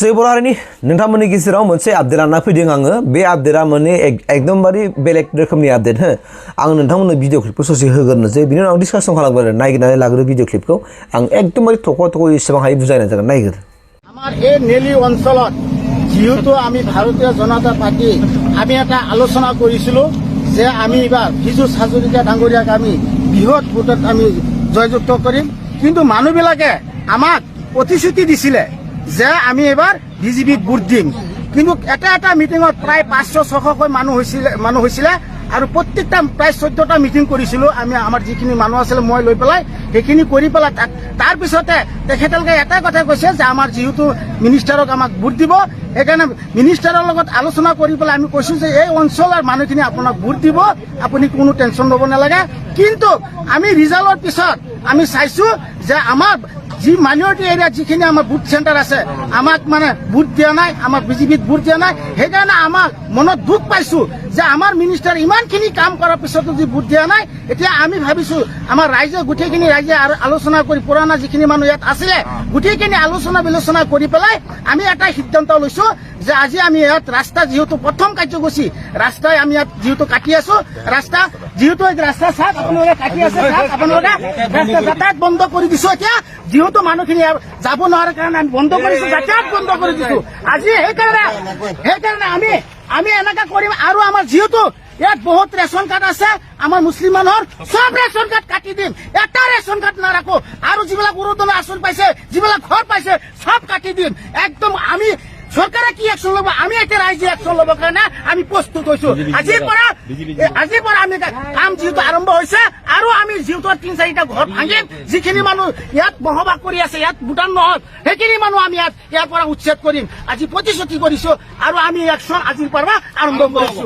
जय बर' हारिनि नोंथांमोननि गेजेराव मोनसे आपडेट लाना फैदों आङो बे आपडेटआ माने एकदमबारे बेलेग रोखोमनि आपडेट हो आं नोंथांमोननो भिडिअ क्लिपखौ ससे होग्रोनोसै बिनि उनाव डिसकासन खालामगोन आरो नायगिरनानै लाग्रो भिडिअ क्लिपखौ आं एकदमबारे थख' एसेबां हायो बुजायनाय जागोन नायगिर আমাৰ এই নেলি অঞ্চলত যেহেতু আমি ভাৰতীয় জনতা পাৰ্টি আমি এটা আলোচনা কৰিছিলো যে আমি এবাৰ ফিজুছ হাজৰিকা ডাঙৰীয়াক আমি বৃহৎ ভোটত আমি জয়যুক্ত কৰিম কিন্তু মানুহবিলাকে আমাক প্ৰতিশ্ৰুতি দিছিলে যে আমি এবাৰ বিজেপিক ভোট দিম কিন্তু এটা মিটিঙত প্ৰায় 500-600 মানুহ হৈছিলে আৰু প্ৰত্যেকটা প্ৰায় 14টা মিটিং কৰিছিলো আমি আমাৰ যিখিনি মানুহ আছিল মই লৈ পেলাই সেইখিনি কৰি পেলাই তাৰ পিছতে তেখেতলোকে এটা কথা কৈছে যে আমাৰ যেহেতু মিনিষ্টাৰক আমাক ভোট দিব সেইকাৰণে মিনিষ্টাৰৰ লগত আলোচনা কৰি পেলাই আমি কৈছো যে এই অঞ্চলৰ মানুহখিনি আপোনাক ভোট দিব আপুনি কোনো টেনচন ল'ব নালাগে কিন্তু আমি ৰিজাল্টৰ পিছত আমি চাইছো যে আমাৰ যি মাইনৰিটি এৰিয়া যিখিনি আমাৰ বুথ চেণ্টাৰ আছে আমাক মানে ভোট দিয়া নাই আমাক বিজেপিত ভোট দিয়া নাই সেইকাৰণে আমাক মনত দুখ পাইছো যে আমাৰ মিনিষ্টাৰ ইমানখিনি কাম কৰাৰ পিছতো যি ভোট দিয়া নাই এতিয়া আমি ভাবিছো আমাৰ ৰাইজে গোটেইখিনি ৰাইজে আলোচনা কৰি পুৰণা যিখিনি মানুহ ইয়াত আছিলে গোটেইখিনি আলোচনা বিলোচনা কৰি পেলাই আমি এটা সিদ্ধান্ত লৈছো যে আজি আমি ইয়াত ৰাস্তা যেহেতু প্ৰথম কাৰ্যসূচী ৰাস্তাই আমি ইয়াত যেহেতু কাটি আছো ৰাস্তা যেহেতু ৰাস্তা চাওক আপোনালোকে কাটি আছে আপোনালোকে ৰাস্তা যাতায়াত বন্ধ কৰি দিছো এতিয়া যেহেতু মানুহখিনি যাব নোৱাৰে কাৰণে আমি বন্ধ কৰিছো যাতায়াত বন্ধ কৰি দিছো আজি সেইকাৰণে আমি এনেকা কৰিম আৰু আমাৰ যেহেতু ইয়াত বহুত ৰেচন কাৰ্ড আছে আমাৰ মুছলিম মানুহৰ সব ৰেচন কাৰ্ড কাটি দিম এটা ৰেচন কাৰ্ড নাৰাখো আৰু যিবিলাক অৰুণোদয় আঁচনি পাইছে যিবিলাক ঘৰ পাইছে সব কাটি দিম একদম আমি সরকারে কি একশন লব আমি এটা রাইজে একশন লব কাৰণে আমি প্রস্তুত হইছো আজিৰ পৰা আমি কাম যেহেতু আৰম্ভ হৈছে আৰু আমি যেহেতু 3-4টা ঘৰ ভাঙিম যিখিনি মানুহ ইয়াত বসবাস কৰি আছে ইয়াত ভূটান নহল সেইখিনি মানুহ আমি ইয়াৰ পৰা উচ্ছেদ কৰিম আজি প্ৰতিশ্ৰুতি কৰিছো আৰু আমি একশন আজিৰ পৰা আৰম্ভ কৰিছো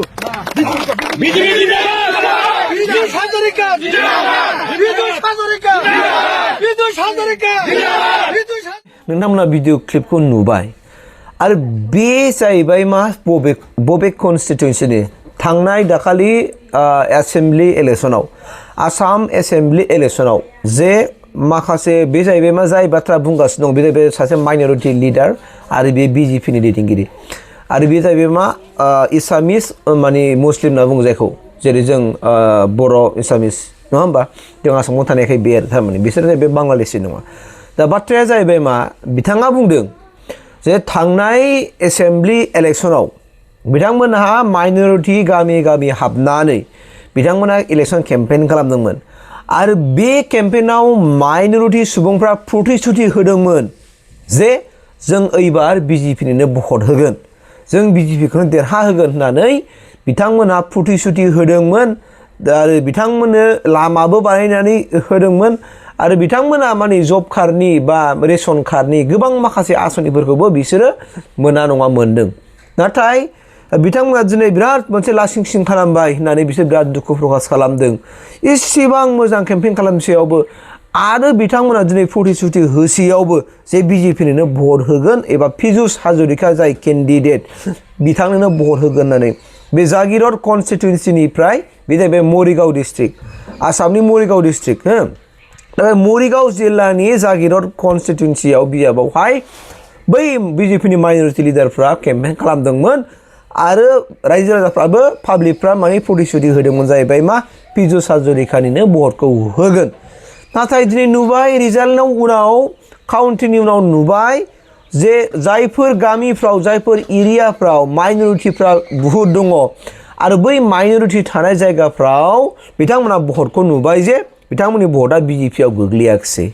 नोंथांमोना भिडिअ क्लिपखौ नुबाय आरो बे जाहैबाय मा बबे कन्स्टिट्युएन्सिनि थांनाय दाखालि एसेम्बलि इलेक्शनाव आसाम एसेम्बलि इलेक्शनाव जे माखासे बे जाहैबाय मा जाय बाथ्रा बुंगासिनो दं बे जाहैबाय सासे माइनरिटि लिडार आरो बे बिजेपिनि दैदेनगिरि आरो बे जाहैबाय मा एसामिस माने मुस्लिम होनना बुङो जायखौ जेरै जों बर' एसामिस नङा होमबा जों आसामाव थानायखाय बे आरो थारमाने बिसोर जाहैबाय बांलादेशि नङा दा बाथ्राया जाहैबाय मा बिथाङा बुंदों जे थांनाय एसेम्बलि इलेक्शनाव बिथांमोनहा माइनरिटि गामि गामि हाबनानै बिथांमोनहा इलेक्शन केम्पेइन खालामदोंमोन आरो बे केम्पेइनाव माइनरिटि सुबुंफ्रा प्रतिश्रुति होदोंमोन जे जों एबार बिजेपिनिनो भट होगोन जों बिजेपिखौनो देरहाहोगोन होननानै बिथांमोनहा प्रतिश्रुति होदोंमोन आरो बिथांमोननो लामाबो बानायनानै होदोंमोन आरो बिथांमोना माने जब कार्डनि बा रेशन कार्डनि गोबां माखासे आसनिफोरखौबो बिसोरो मोना नङा मोनदों नाथाय बिथांमोना दिनै बिराद मोनसे लासिंसिं खालामबाय होननानै बिसोर बिराद दुखु प्रकाश खालामदों इसेबां मोजां केम्पेइन खालामसेयावबो आरो बिथांमोना दिनै प्रतिश्रुति होसेयावबो जे बिजेपिनिनो भट होगोन एबा फिजुस हाजरिका जाय केन्डिडेट बिथांनोनो भट होगोन होननानै बे जागिरद कन्स्टिट्युएन्सिनिफ्राय बे जाहैबाय मरिगाव डिस्ट्रिक्ट आसामनि मरिगाव डिस्ट्रिक्ट हो मरिगाव जिल्लानि जागिरद कन्स्टिट्युएन्सियाव बिजाबावहाय बै बिजेपिनि माइनरिटि लिडारफ्रा केम्पेइन खालामदोंमोन आरो रायजो राजाफ्राबो पाब्लिकफ्रा माने प्रतिश्रुति होदोंमोन जाहैबाय मा फिजुस हाजरिकानिनो भटखौ होगोन नाथाय दिनै नुबाय रिजाल्टनि उनाव काउन्टिनि उनाव नुबाय जे जायफोर गामिफ्राव जायफोर एरियाफ्राव माइनरिटिफ्रा बुहुद दङ आरो बै माइनरिटि थानाय जायगाफ्राव बिथांमोना भटखौ नुबाय जे बिथांमोननि भटआ बिजेपिआव गोग्लैयाखिसै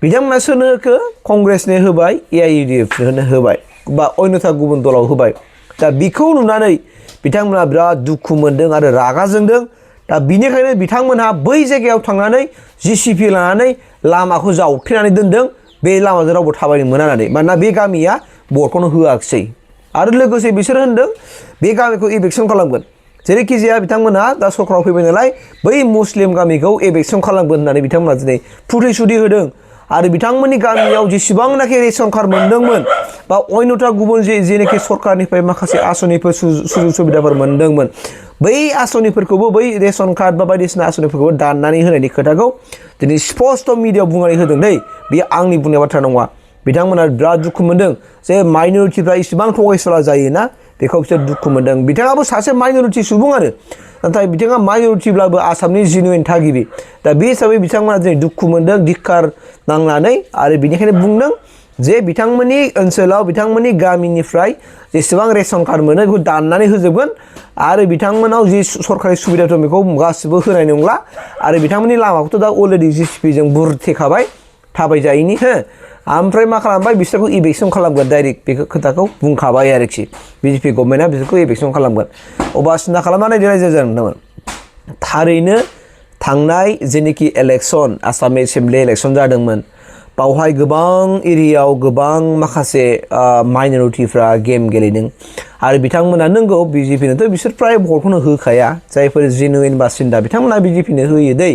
बिथांमोना सोरनो होखो कंग्रेसनो होबाय एआइइडिएफनो होबाय बा अन्यथा गुबुन दलाव होबाय दा बेखौ नुनानै बिथांमोना बिराद दुखु मोनदों आरो रागा जोंदों दा बिनिखायनो बिथांमोनहा बै जायगायाव थांनानै जिसिपि लानानै लामाखौ जावथेनानै दोनदों बे लामाजों रावबो थाबायनो मोना होननानै मानोना बे गामिया भटखौनो होआखिसै आरो लोगोसे बिसोर होनदों बे गामिखौ इभिक्शन खालामगोन जेरैखि जाया बिथांमोना दा सरकाराव फैबाय नालाय बै मुस्लिम गामिखौ इभिक्शन खालामगोन होननानै बिथांमोना दिनै प्रतिश्रुति होदों आरो बिथांमोननि गामियाव जेसेबांनाखि रेशन कार्ड मोनदोंमोन बा अन्यथा गुबुन जेनाखि सरकारनिफ्राय माखासे आसनिफोर सुजुग सुबिदाफोर मोनदोंमोन बै आसनिफोरखौबो बै रेशन कार्ड बा बायदिसिना आसनिफोरखौबो दाननानै होनायनि खोथाखौ दिनै स्पष्ट मिडियायाव बुंनानै होदों दै बे आंनि बुंनाय बाथ्रा नङा बिथांमोना बिराद दुखु मोनदों जे माइनरिटिफ्रा इसेबां थगायसुला जायोना बेखौ बिसोर दुखु मोनदों बिथाङाबो सासे माइनरिटि सुबुं आरो नाथाय बिथाङा माइनरिटिब्लाबो आसामनि जेनुइन थागिबि दा बे हिसाबै बिथांमोना दिनै दुखु मोनदों धिक्कार नांनानै आरो बेनिखायनो बुंदों जे बिथांमोननि ओनसोलाव बिथांमोननि गामिनिफ्राय जेसेबां रेशन कार्ड मोनो बेखौ दाननानै होजोबगोन आरो बिथांमोनाव जि सरकारि सुबिदा दं बेखौ गासिबो होनाय नंला आरो बिथांमोननि लामाखौथ' दा अलरेडि जिसिपिजों बुरथेखाबाय थाबायजायैनि हो ओमफ्राय मा खालामबाय बिसोरखौ इभिक्सन खालामगोन डाइरेक्ट बे खोथाखौ बुंखाबाय आरोखि बिजेपि गभर्नमेन्टआ बिसोरखौ इभिक्सन खालामगोन अब्ला सिन्था खालामनानै रायजो जादोंमोन थारैनो थांनाय जेनोखि इलेक्सन आसाम एसेम्बलि इलेक्सन जादोंमोन बावहाय गोबां एरियायाव गोबां माखासे माइनरिटिफ्रा गेम गेलेदों आरो बिथांमोना नंगौ बिजेपिनोथ' बिसोर फ्राय भटखौनो होखाया जायफोर जेनुइन बासिन्दा बिथांमोना बिजेपिनो होयो दै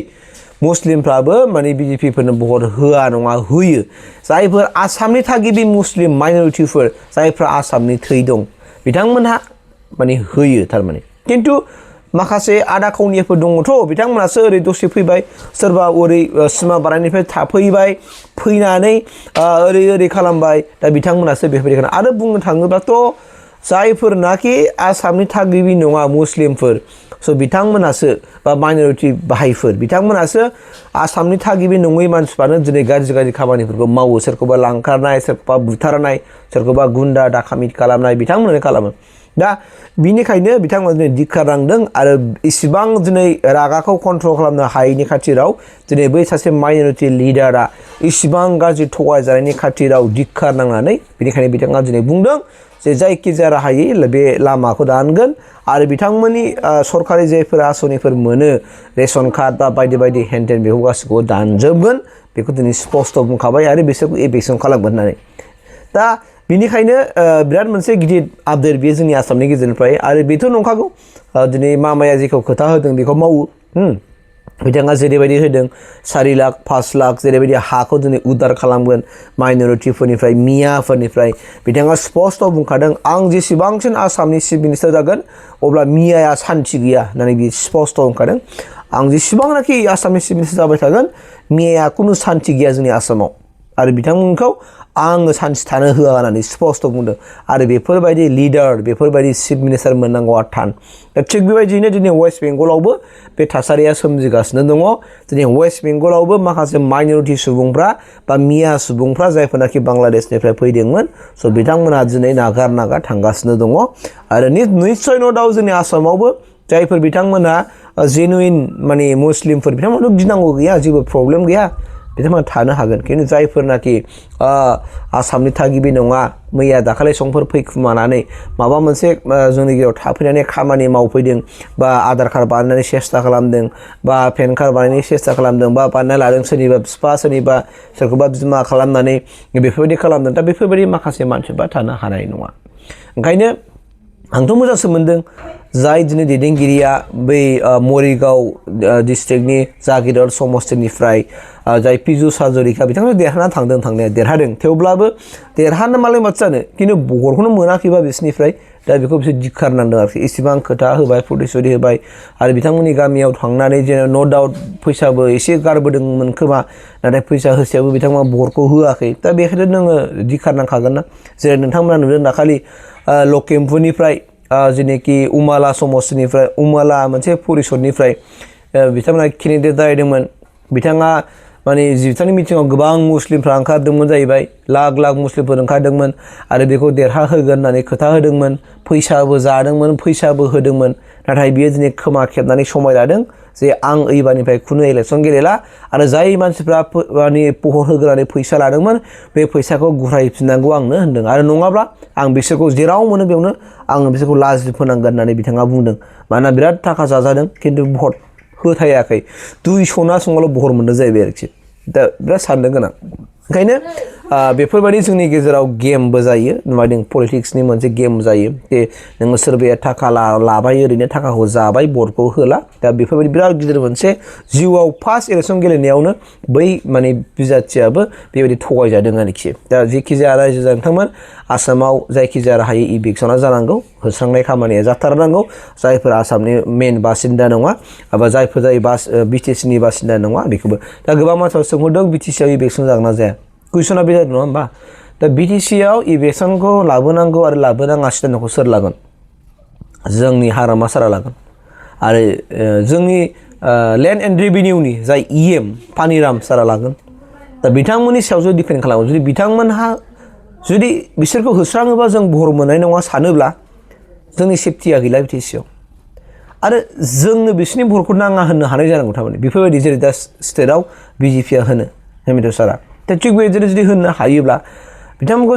मुस्लिमफ्राबो माने बिजेपिफोरनो भट होआ नङा होयो जायफोर आसामनि थागिबि मुस्लिम माइनरिटिफोर जायफ्रा आसामनि थै दं बिथांमोनहा माने होयो थारमाने खिन्थु माखासे आदा खावनियाफोर दङथ' बिथांमोनासो ओरै दसे फैबाय सोरबा ओरै सिमा बारनायनिफ्राय थाफैबाय फैनानै ओरै खालामबाय दा बिथांमोनासो बेफोरबायदि आरो बुंनो थाङोब्लाथ' जायफोरनाखि आसामनि थागिबि नङा मुस्लिमफोर स' बिथांमोनासो बा माइनरिटि भाइफोर बिथांमोनासो आसामनि थागिबि नङै मानसिफ्रानो दिनै गाज्रि खामानिफोरखौ मावो सोरखौबा लांखारनाय सोरखौबा बुथारनाय सोरखौबा गुन्दा दाखामित खालामनाय बिथांमोनानो खालामो दा बिनिखायनो बिथांमोना दिनै धिक्कार नांदों आरो इसिबां दिनै रागाखौ कन्ट्रल खालामनो हायैनि खाथिराव दिनै बै सासे माइनरिटि लिडारा इसिबां गाज्रि थगायजानायनि खाथिराव धिक्कार नांनानै बेनिखायनो बिथाङा दिनै बुंदों जे जायखिजाया राहायै बे लामाखौ दानगोन आरो बिथांमोननि सरकारि जायफोर आसनिफोर मोनो रेशन कार्ड बा बायदि हेनटेन बेखौ गासिखौबो दानजोबगोन बेखौ दिनै स्पस्ट बुंखाबाय आरो बिसोरखौ इभिक्सन खालामगोन होननानै दा बिनिखायनो बिराद मोनसे गिदिर आपडेट बेयो जोंनि आसामनि गेजेरनिफ्राय आरो बेथ' नंखागौ दिनै मामाया जेखौ खोथा होदों बेखौ मावो बिथाङा जेरैबायदि होदों 4 लाख 5 लाख जेरैबायदि हाखौ दिनै उद्धार खालामगोन माइनरिटिफोरनिफ्राय मियाफोरनिफ्राय बिथाङा स्पस्ट बुंखादों आं जेसेबांसिन आसामनि चिफ मिनिस्टार जागोन अब्ला मियाया सान्थि गैया होननानै बि स्पस्ट बुंखादों आं जेसेबांनाखि आसामनि चिफ मिनिस्टार जाबाय थागोन मियाया खुनु सान्थि गैया जोंनि आसामाव आरो बिथांमोनखौ आङो सान्थि थानो होआ होननानै स्पस्ट बुंदों आरो बेफोरबायदि लिडार बेफोरबायदि चिफ मिनिस्टार मोननांगौआ थान दा थिग बेबायदियैनो दिनै वेस्ट बेंगलावबो बे थासारिया सोमजिगासिनो दङ दिनै वेस्ट बेंगलावबो माखासे माइनरिटि सुबुंफ्रा बा मिया सुबुंफ्रा जायफोरनाखि बांलादेशनिफ्राय फैदोंमोन स' बिथांमोना दिनै नागार थांगासिनो दङ आरो निस्सय न' दाउट जोंनि आसामावबो जायफोर बिथांमोना जेनुइन माने मुस्लिमफोर बिथांमोनाथ' गिनांगौ गैया जेबो प्रब्लेम गैया बिथांमोना थानो हागोन खिन्थु जायफोरनाखि आसामनि थागिबि नङा मैया दाखालि समफोर फैखुमानानै माबा मोनसे जोंनि गेजेराव थाफैनानै खामानि मावफैदों बा आधार कार्ड बानायनानै सेस्था खालामदों बा पेन कार्ड बानायनानै सेस्था खालामदों बा बानायना लादों सोरनिबा बिफा सोरनिबा सोरखौबा बिमा खालामनानै बेफोरबायदि खालामदों दा बेफोरबायदि माखासे मानसिफ्रा थानो हानाय नङा ओंखायनो आंथ' मोजांसो मोनदों जाय दिनै दैदेनगिरिया बै मरिगाव डिस्ट्रिक्टनि जागिरद समस्तिनिफ्राय जाय पिजुस हाजरिका बिथांमोना देरहाना थांनाया देरहादों थेवब्लाबो देरहानो मालाय माथो जानो खिन्थु भटखौनो मोनाखैबा बिसोरनिफ्राय दा बेखौ बिसोर धिक्कार नांदों आरोखि इसेबां खोथा होबाय प्रतिश्रुति होबाय आरो बिथांमोननि गामियाव थांनानै जेन' न' डाउट फैसाबो एसे गारबोदोंमोन खोमा नाथाय फैसा होसेयावबो बिथांमोना भटखौ होआखै दा बेखायनो नोङो धिक्कार नांखागोन ना जेरै नोंथांमोना नुदों दाखालि लकेमपुरनिफ्राय जेनेखि उमाला समस्तिनिफ्राय उमाला मोनसे परिषदनिफ्राय बिथांमोना केन्डिडेट जाहैदोंमोन बिथाङा माने बिथांनि मिटिङाव गोबां मुस्लिमफ्रा ओंखारदोंमोन जाहैबाय लाख मुस्लिमफोर ओंखारदोंमोन आरो बेखौ देरहाहोगोन होननानै खोथा होदोंमोन फैसाबो जादोंमोन फैसाबो होदोंमोन नाथाय बियो दिनै खोमा खेबनानै समाय लादों जे आं एबारनिफ्राय खुनु इलेक्सन गेलेला आरो जाय मानसिफ्रा माने पहर होग्रानै फैसा लादोंमोन बे फैसाखौ घुरायफिननांगौ आंनो होनदों आरो नङाब्ला आं बिसोरखौ जेराव मोनो बेयावनो आङो बिसोरखौ लाजि फोनांगोन होननानै बिथाङा बुंदों मानोना बिराद थाखा जाजादों खिन्थु भट होथायाखै 200 ना संगाल' भट मोनदों जाहैबाय आरोखि दा बिराद साननो गोनां ओंखायनो बेफोरबायदि जोंनि गेजेराव गेमबो जायो नुबायदों पलिटिक्सनि मोनसे गेम जायो जे नोङो सोरबाया थाखा लाबाय ओरैनो थाखाखौ जाबाय भटखौ होला दा बेफोरबायदि बिराद गिदिर मोनसे जिउआव फार्स्ट इलेक्सन गेलेनायावनो बै माने बिजाथियाबो बेबायदि थगायजादों आरोखि दा जेखि जाया रायजो नोंथांमोन आसामाव जायखिजाया राहायै इभिक्सना जानांगौ होस्रांनाय खामानिया जाथारनांगौ जायफोर आसामनि मेन बासिन्दा नङा एबा जायफोर बिटिसिनि बासिन्दा नङा बेखौबो दा गोबां मानसिफ्रा सोंहरदों बिटिसिआव इभिक्सन जागोन ना जाया कुइसना बे जादों नङा होमबा दा बिटिसिआव इभिक्सनखौ लाबोनांगौ आरो लाबोनाङासिनो सोर लागोन जोंनि हारामा सारा लागोन आरो जोंनि लेन्ड एन्ड रेभिनिउनि जाय इएम पानिराम सारा लागोन दा बिथांमोननि सायाव जुदि डिपेन्ड खालामो जुदि बिथांमोनहा जुदि बिसोरखौ होस्राङोबा जों भर मोननाय नङा सानोब्ला जोंनि सेफटिया गैला बिटिसिआव आरो जोंनो बिसोरनि भरखौ नाङा होननो हानाय जानांगौ थारमाने बेफोरबायदि जेरै दा स्टेटआव बिजेपिया होनो हेमन्त सारा दा थिग बेबायदिनो जुदि होनो हायोब्ला बिथांमोनखौ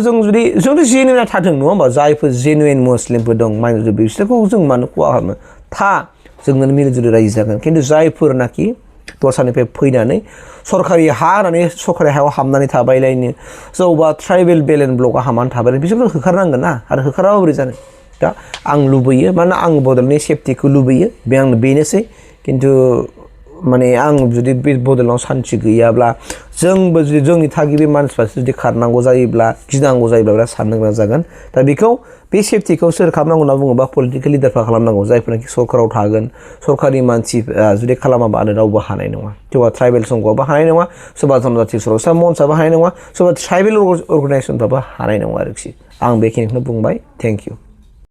जोंथ' जेनुइना थाथों नङा होमबा जायफोर जेनुइन मुस्लिमफोर दं माइन'रिटि बिसोरखौ जों मानो खहा खालामनो जोंनो मिलिजुलि रायजो जागोन खिन्थु जायफोरनाखि दस्रानिफ्राय फैनानै सरकारि हा होनानै सरकारि हायाव हाबनानै थाबायलायनो सोरबा ट्राइबेल बेल एन्ड ब्लकआव हाबनानै थाबायलायनो बिसोरखौ होखारनांगोन ना आरो होखाराबा बोरै जानो दा आं लुबैयो मानोना आं बड'लेण्डनि सेफटिखौ लुबैयो बेनोसै खिन्थु माने आं जुदि बे बड'लेण्डआव सान्थि गैयाब्ला जोंबो जुदि जोंनि थागिबि मानसिफ्रासो जुदि खारनांगौ जायोब्ला गिनांगौ जायोब्ला बिराद साननो गोनां जागोन दा बेखौ बे सेफटिखौ सोर खालामनांगौ होनना बुङोबा पलिटिकेल लिडारफ्रा खालामनांगौ जायफोरनाखि सरकाराव थागोन सरकारि मानसिफ्रा जुदि खालामाबा आरो रावबो हानाय नङा सोरबा ट्राइबेल संघआबो हानाय नङा सोरबा जनजाति सरसा मन्चआबो हानाय नङा सोरबा ट्राइबेल अर्गानाइजेसनफ्राबो हानाय नङा आरोखि आं बेखिनिखौनो बुंबाय थेंक इउ